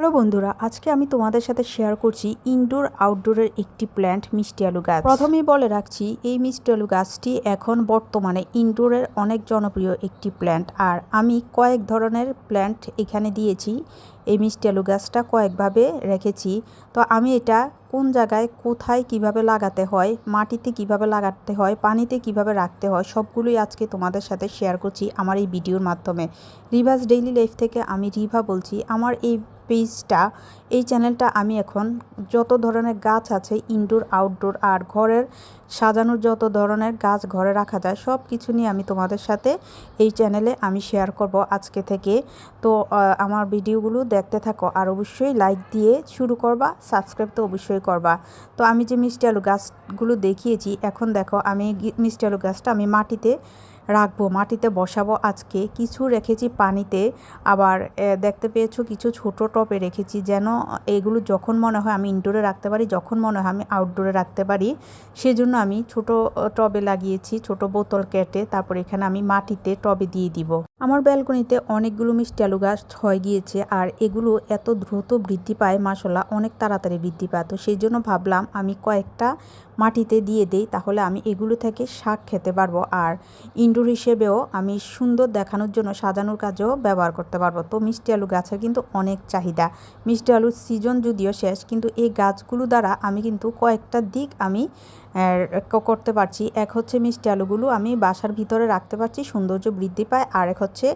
Hello বন্ধুরা, আজকে আমি তোমাদের সাথে শেয়ার করছি ইনডোর আউটডোরের একটি প্ল্যান্ট মিষ্টি আলু গাছ। প্রথমেই বলে রাখছি, এই মিষ্টি আলু গাছটি এখন বর্তমানে ইনডোরের অনেক জনপ্রিয় একটি প্ল্যান্ট। আর আমি কয়েক ধরনের প্ল্যান্ট এখানে দিয়েছি। এই মিষ্টি আলু গাছটা কয়েকভাবে রেখেছি। তো আমি এটা কোন জায়গায় কোথায় কিভাবে লাগাতে হয়, মাটিতে কিভাবে লাগাতে হয়, পানিতে কিভাবে রাখতে হয়, সবগুলোই আজকে তোমাদের সাথে শেয়ার করছি আমার এই ভিডিওর মাধ্যমে। রিভাস ডেইলি লাইফ থেকে আমি রিভা বলছি। আমার এই পেজটা, এই চ্যানেলটা আমি এখন যত ধরনের গাছ আছে ইনডোর আউটডোর আর ঘরের সাজানোর যত ধরনের গাছ ঘরে রাখা যায় সব কিছু নিয়ে আমি তোমাদের সাথে এই চ্যানেলে আমি শেয়ার করব আজকে থেকে। তো আমার ভিডিওগুলো দেখতে থাকো আর অবশ্যই লাইক দিয়ে শুরু করবা, সাবস্ক্রাইব তো অবশ্যই করবা। তো আমি যে মিষ্টি আলু গাছগুলো দেখিয়েছি, এখন দেখো আমি মিষ্টি আলু গাছটা আমি মাটিতে রাখবো, মাটিতে বসাবো। আজকে কিছু রেখেছি পানিতে, আবার দেখতে পেয়েছো কিছু ছোট টবে রেখেছি, যেন এগুলো যখন মনে হয় আমি ইনডোরে রাখতে পারি, যখন মনে হয় আমি আউটডোরে রাখতে পারি। সেজন্য আমি ছোট টবে লাগিয়েছি, ছোট বোতল কেটে তারপর এখানে আমি মাটিতে টবে দিয়ে দিব। আমার ব্যালকনিতে অনেকগুলো মিষ্টি আলু গাছ হয়ে গিয়েছে আর এগুলো এত দ্রুত বৃদ্ধি পায়, মাশাআল্লাহ অনেক তাড়াতাড়ি বৃদ্ধি পায়। তো সেই জন্য ভাবলাম আমি কয়েকটা মাটিতে দিয়ে দেই, তাহলে আমি এগুলো থেকে শাক খেতে পারবো আর ইনডোর হিসেবেও আমি সুন্দর দেখানোর জন্য সাজানোর কাজেও ব্যবহার করতে পারবো। তো মিষ্টি আলু গাছের কিন্তু অনেক চাহিদা। মিষ্টি আলুর সিজন যদিও শেষ, কিন্তু এই গাছগুলো দ্বারা আমি কিন্তু কয়েকটা দিক আমি করতে পারছি। এক হচ্ছে মিষ্টি আলুগুলো আমি বাসার ভিতরে রাখতে পারছি, সৌন্দর্য বৃদ্ধি পায়। আর এক হচ্ছে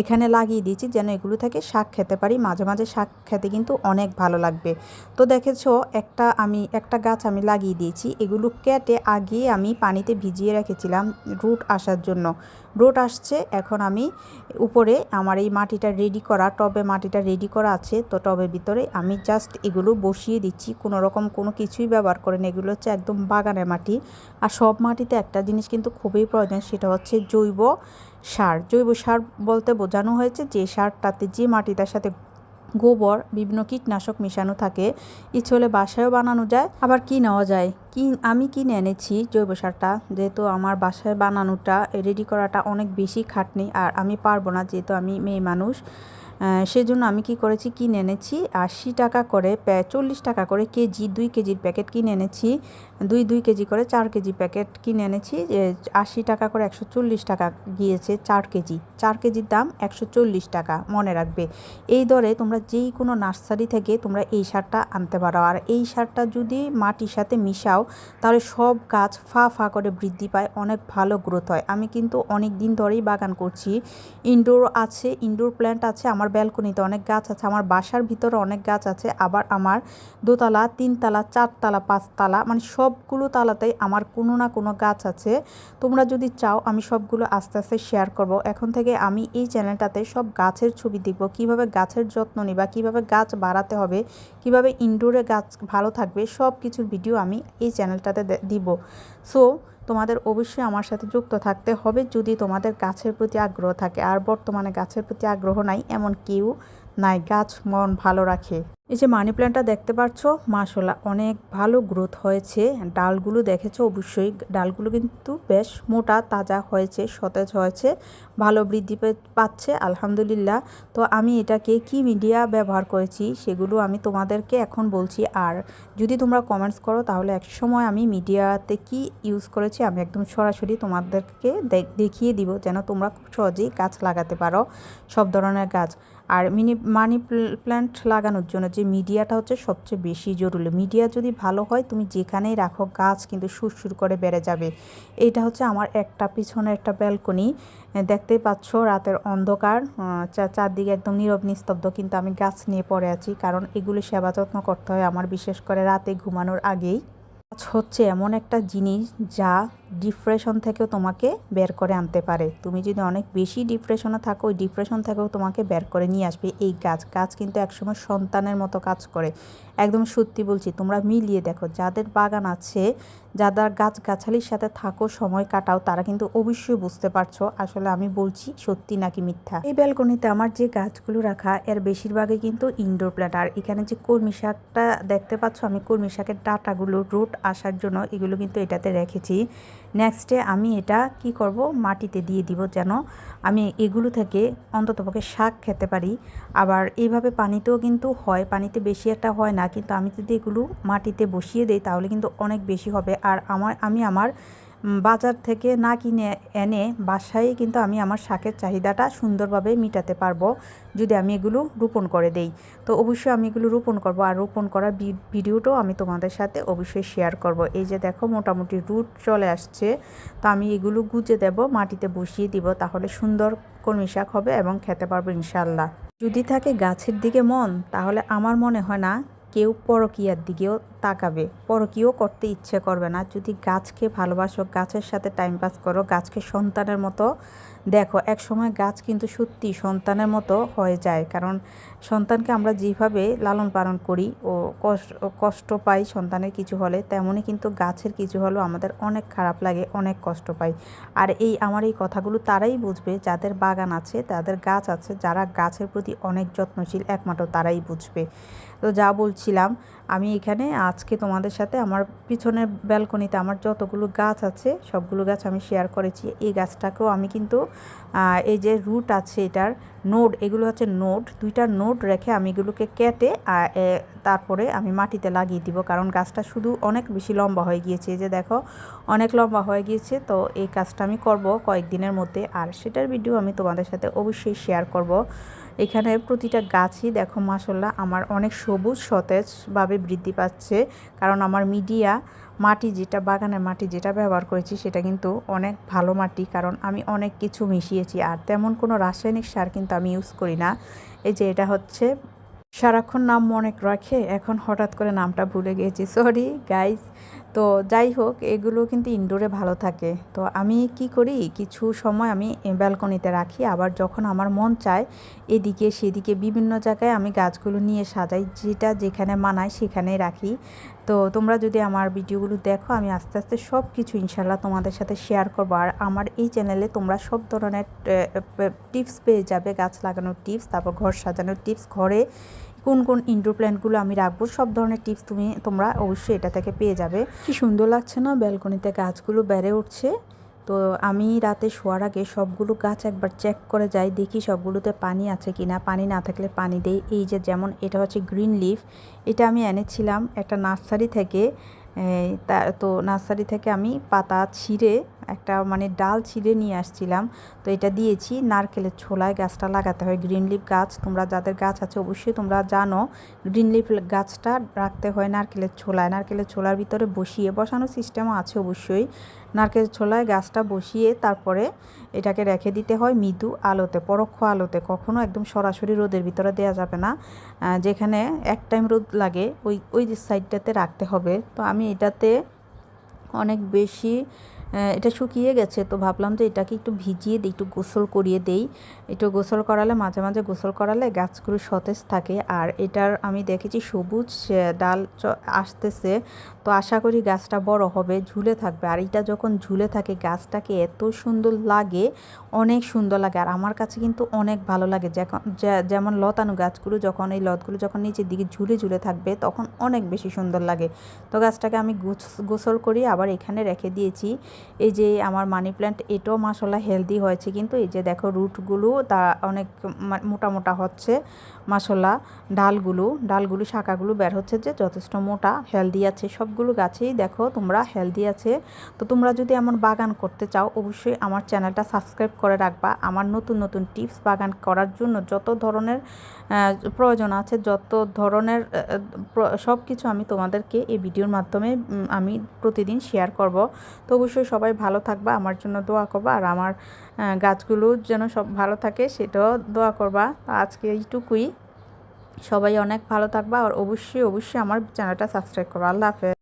এখানে লাগিয়ে দিয়েছি যেন এগুলো থেকে শাক খেতে পারি, মাঝে মাঝে শাক খেতে কিন্তু অনেক ভালো লাগবে। তো দেখেছো একটা গাছ আমি লাগিয়ে দিয়েছি, এগুলো কেটে আগে আমি পানিতে ভিজিয়ে রেখেছিলাম রুট আসার জন্য। রুট আসছে, এখন আমি উপরে আমার এই মাটিটা রেডি করা টবে মাটিটা রেডি করা আছে। তো টবের ভিতরে আমি জাস্ট এগুলো বসিয়ে দিচ্ছি, কোনো রকম কোনো কিছুই ব্যবহার করেন। এগুলো হচ্ছে একদম বাগানের মাটি। আর সব মাটিতে একটা জিনিস কিন্তু খুবই প্রয়োজন, সেটা হচ্ছে জৈব সার। জৈব সার বলতে বোঝানো হয়েছে যে সারটাতে যে মাটিটার সাথে গোবর বিভিন্ন কীটনাশক মেশানো থাকে, ইচ্ছে হলে বাসায়ও বানানো যায়, আবার কিনাও যায়। আমি কিনে এনেছি জৈব সারটা, যেহেতু আমার বাসায় বানানোটা রেডি করাটা অনেক বেশি খাটনি আর আমি পারবো না, যেহেতু আমি মেয়ে মানুষ। সেজন্য আমি কি করেছি, কিনে এনেছি 80 টাকা করে, 40 টাকা করে কেজি, 2 কেজির প্যাকেট কিনে এনেছি। 2 কেজি করে 4 কেজি প্যাকেট কিনে এনেছি। 80 টাকা করে 140 টাকা গিয়েছে 4 কেজি। 4 কেজির দাম 140 টাকা, মনে রাখবে। এই দরে তোমরা যেই কোনো নার্সারি থেকে তোমরা এই সারটা আনতে পারো। আর এই সারটা যদি মাটির সাথে মিশাও তাহলে সব গাছ ফা ফা করে বৃদ্ধি পায়, অনেক ভালো গ্রোথ হয়। আমি কিন্তু অনেক দিন ধরেই বাগান করছি, ইনডোর আছে, ইনডোর প্ল্যান্ট আছে, আমার ব্যালকনিতে অনেক গাছ আছে, আমার বাসার ভিতরে অনেক গাছ আছে, আবার আমার দোতলা, 3তলা, 4তলা, 5তলা, মানে সবগুলো তালাতেই আমার কোনো না কোনো গাছ আছে। তোমরা যদি চাও আমি সবগুলো আস্তে আস্তে শেয়ার করব। এখন থেকে আমি এই চ্যানেলটাতে সব গাছের ছবি দেখব, কিভাবে গাছের যত্ন নিবা, কিভাবে গাছ বাড়াতে হবে, কিভাবে ইনডোরে গাছ ভালো থাকবে, সব কিছুর ভিডিও আমি এই চ্যানেলটাতে দিব। সো তোমাদের অবশ্যই আমার সাথে যুক্ত থাকতে হবে যদি তোমাদের গাছের প্রতি আগ্রহ থাকে। আর বর্তমানে গাছের প্রতি আগ্রহ নাই এমন কেউ নাই, গাছ মন ভালো রাখে। এই যে মানি প্ল্যান্টটা দেখতে পাচ্ছ, মাশাআল্লাহ অনেক ভালো গ্রোথ হয়েছে। ডালগুলো দেখেছো অবশ্যই, ডালগুলো কিন্তু বেশ মোটা তাজা হয়েছে, সতেজ হয়েছে, ভালো বৃদ্ধি পাচ্ছে আলহামদুলিল্লাহ। তো আমি এটাকে কি মিডিয়া ব্যবহার করেছি সেগুলো আমি তোমাদেরকে এখন বলছি। আর যদি তোমরা কমেন্টস করো তাহলে এক সময় আমি মিডিয়াতে কি ইউজ করেছি আমি একদম সরাসরি তোমাদেরকে দেখিয়ে দিব, যেন তোমরা খুব সহজেই গাছ লাগাতে পারো, সব ধরনের গাছ। আর মানি প্ল্যান্ট লাগানোর জন্য যে মিডিয়াটা হচ্ছে সবচেয়ে বেশি জরুরি। মিডিয়া যদি ভালো হয় তুমি যেখানেই রাখো গাছ কিন্তু সুরসুর করে বেড়ে যাবে। এইটা হচ্ছে আমার একটা পিছনের একটা ব্যালকনি, দেখতেই পাচ্ছ রাতের অন্ধকার, চারদিকে একদম নীরব নিস্তব্ধ, কিন্তু আমি গাছ নিয়ে পড়ে আছি, কারণ এগুলো সেবা যত্ন করতে হয় আমার, বিশেষ করে রাতে ঘুমানোর আগেই। গাছ হচ্ছে এমন একটা জিনিস যা ডিপ্রেশন থেকেও তোমাকে বের করে আনতে পারে। তুমি যদি অনেক বেশি ডিপ্রেশনে থাকো, ওই ডিপ্রেশন থেকেও তোমাকে বের করে নিয়ে আসবে এই গাছ। গাছ কিন্তু একসময় সন্তানের মতো কাজ করে, একদম সত্যি বলছি। তোমরা মিলিয়ে দেখো, যাদের বাগান আছে, যাদের গাছগাছালির সাথে থাকো, সময় কাটাও, তারা কিন্তু অবশ্যই বুঝতে পারছো আসলে আমি বলছি সত্যি নাকি মিথ্যা। এই ব্যালকনিতে আমার যে গাছগুলো রাখা এর বেশিরভাগই কিন্তু ইনডোর প্ল্যান্ট। আর এখানে যে কলমি শাকটা দেখতে পাচ্ছ, আমি কলমি শাকের ডাঁটাগুলো রুট আসার জন্য এগুলো কিন্তু এটাতে রেখেছি। নেক্সটে আমি এটা কি করব, মাটিতে দিয়ে দিব যেন আমি এগুলো থেকে অন্ততপক্ষে শাক খেতে পারি। আবার এইভাবে পানিতেও কিন্তু হয়, পানিতে বেশি একটা হয় না, কিন্তু আমি যদি এগুলো মাটিতে বসিয়ে দিই তাহলে কিন্তু অনেক বেশি হবে। আর আমি আমার বাজার থেকে না কিনে এনে বাসায় কিন্তু আমি আমার শাকের চাহিদাটা সুন্দরভাবে মিটাতে পারবো যদি আমি এগুলো রোপণ করে দেই। তো অবশ্যই আমি এগুলো রোপণ করব, আর রোপণ করার ভিডিওটাও আমি তোমাদের সাথে অবশ্যই শেয়ার করব। এই যে দেখো মোটামুটি রুট চলে আসছে, তো আমি এগুলো গুজে দেব, মাটিতে বসিয়ে দিব, তাহলে সুন্দর কলমি শাক হবে এবং খেতে পারবো ইনশাল্লাহ। যদি থাকে গাছের দিকে মন, তাহলে আমার মনে হয় না কেউ পরকীয়ার দিকেও তাকাবে, পরকীয়াও করতে ইচ্ছে করবে না। যদি গাছকে ভালোবাসো, গাছের সাথে টাইম পাস করো, গাছকে সন্তানের মতো দেখো, এক সময় গাছ কিন্তু সত্যি সন্তানের মতো হয়ে যায়। কারণ সন্তানকে আমরা যেভাবে লালন পালন করি ও কষ্ট পাই সন্তানের কিছু হলে, তেমনই কিন্তু গাছের কিছু হলেও আমাদের অনেক খারাপ লাগে, অনেক কষ্ট পাই। আর আমার এই কথাগুলো তারাই বুঝবে যাদের বাগান আছে, তাদের গাছ আছে, যারা গাছের প্রতি অনেক যত্নশীল, একমাত্র তারাই বুঝবে। তো যা বলছিলাম, আমি এখানে আজকে তোমাদের সাথে আমার পিছনের ব্যালকনিতে আমার যতগুলো গাছ আছে সবগুলো গাছ আমি শেয়ার করেছি। এই গাছটাকেও আমি কিন্তু এই যে রুট আছে এটার নোড, এগুলো হচ্ছে নোড, 2টা নোড রেখে আমি এগুলোকে কেটে তারপরে আমি মাটিতে লাগিয়ে দিব, কারণ গাছটা শুধু অনেক বেশি লম্বা হয়ে গিয়েছে। এই যে দেখো অনেক লম্বা হয়ে গিয়েছে। তো এই কাজটা আমি করব কয়েকদিনের মধ্যে, আর সেটার ভিডিও আমি তোমাদের সাথে অবশ্যই শেয়ার করব। এখানে প্রতিটা গাছই দেখো মাশাআল্লাহ আমার অনেক সবুজ সতেজভাবে বৃদ্ধি পাচ্ছে, কারণ আমার মাটি যেটা, বাগানের মাটি যেটা ব্যবহার করেছি সেটা কিন্তু অনেক ভালো মাটি, কারণ আমি অনেক কিছু মিশিয়েছি, আর তেমন কোনো রাসায়নিক সার কিন্তু আমি ইউজ করি না। এই যে এটা হচ্ছে, সারাক্ষণ নাম মনে রাখে, এখন হঠাৎ করে নামটা ভুলে গিয়েছি, সরি গাইজ। তো যাই হোক, এগুলো কিন্তু ইনডোরে ভালো থাকে। তো আমি কি করি, কিছু সময় আমি ব্যালকনিতে রাখি, আবার যখন আমার মন চায় এদিকে সেদিকে বিভিন্ন জায়গায় আমি গাছগুলো নিয়ে সাজাই, যেটা যেখানে মানায় সেখানেই রাখি। তো তোমরা যদি আমার ভিডিওগুলো দেখো, আমি আস্তে আস্তে সব কিছু ইনশাল্লাহ তোমাদের সাথে শেয়ার করবো। আর আমার এই চ্যানেলে তোমরা সব ধরনের টিপস পেয়ে যাবে, গাছ লাগানোর টিপস, তারপর ঘর সাজানোর টিপস, ঘরে কোন কোন ইনডোর প্ল্যান্টগুলো আমি রাখবো, সব ধরনের টিপস তোমরা অবশ্যই এটা থেকে পেয়ে যাবে। কি সুন্দর লাগছে না ব্যালকনিতে গাছগুলো বেড়ে উঠছে। তো আমি রাতে শোয়ার আগে সবগুলো গাছ একবার চেক করে যাই, দেখি সবগুলোতে পানি আছে কিনা, পানি না থাকলে পানি দেই। এই যে যেমন এটা হচ্ছে গ্রিন লিফ, এটা আমি এনেছিলাম একটা নার্সারি থেকে। তো নার্সারি থেকে আমি পাতা ছিঁড়ে একটা ডাল ছিঁড়ে নিয়ে আসছিলাম। তো এটা দিয়েছি, নারকেলের ছোলায় গাছটা লাগাতে হয়। গ্রিন লিফ গাছ তোমরা যাদের গাছ আছে অবশ্যই তোমরা জানো, গ্রিন লিফ গাছটা রাখতে হয় নারকেলের ছোলায়। নারকেলের ছোলার ভিতরে বসানোর সিস্টেমও আছে অবশ্যই। নারকেলের ছোলায় গাছটা বসিয়ে তারপরে এটাকে রেখে দিতে হয় মৃদু আলোতে, পরোক্ষ আলোতে, কখনো একদম সরাসরি রোদের ভিতরে দেওয়া যাবে না। যেখানে এক টাইম রোদ লাগে ওই সাইডটাতে রাখতে হবে। তো আমি এটাতে অনেক বেশি এটা শুকিয়ে গেছে, তো ভাবলাম যে এটাকে একটু ভিজিয়ে দিই, একটু গোসল করিয়ে দেই। একটু গোসল করালে, মাঝে মাঝে গোসল করালে গাছগুলো সতেজ থাকে। আর এটার আমি দেখেছি সবুজ ডাল আসতেছে, তো আশা করি গাছটা বড় হবে, ঝুলে থাকবে। আর এটা যখন ঝুলে থাকে গাছটাকে এত সুন্দর লাগে, অনেক সুন্দর লাগে। আর আমার কাছে কিন্তু অনেক ভালো লাগে, যেমন লতানো গাছগুলো যখন এই লতগুলো যখন নিচের দিকে ঝুলে ঝুলে থাকবে তখন অনেক বেশি সুন্দর লাগে। তো গাছটাকে আমি গোসল করি, আবার এখানে রেখে দিয়েছি। এই যে আমার মানি প্ল্যান্ট, এটাও মাশাআল্লাহ হেলদি হয়েছে, কিন্তু এই যে দেখো রুটগুলো তা অনেক মোটা মোটা হচ্ছে মাশাআল্লাহ। ডালগুলো শাখাগুলো বের হচ্ছে, যে যথেষ্ট মোটা, হেলদি আছে। সবগুলো গাছেই দেখো তোমরা হেলদি আছে। তো তোমরা যদি এমন বাগান করতে চাও অবশ্যই আমার চ্যানেলটা সাবস্ক্রাইব করে রাখবা। আমার নতুন নতুন টিপস বাগান করার জন্য যত ধরনের প্রয়োজন আছে, যত ধরনের সব কিছু আমি তোমাদেরকে এই ভিডিওর মাধ্যমে আমি প্রতিদিন শেয়ার করব। তো অবশ্যই সবাই ভালো থাকবা, আমার জন্য দোয়া করবা, আর আমার গাছগুলো যেন সব ভালো থাকে সেটাও দোয়া করবা। আজকে এইটুকুই, সবাই অনেক ভালো থাকবা, আর অবশ্যই অবশ্যই আমার চ্যানেলটা সাবস্ক্রাইব করবা। আল্লাহ হাফেজ।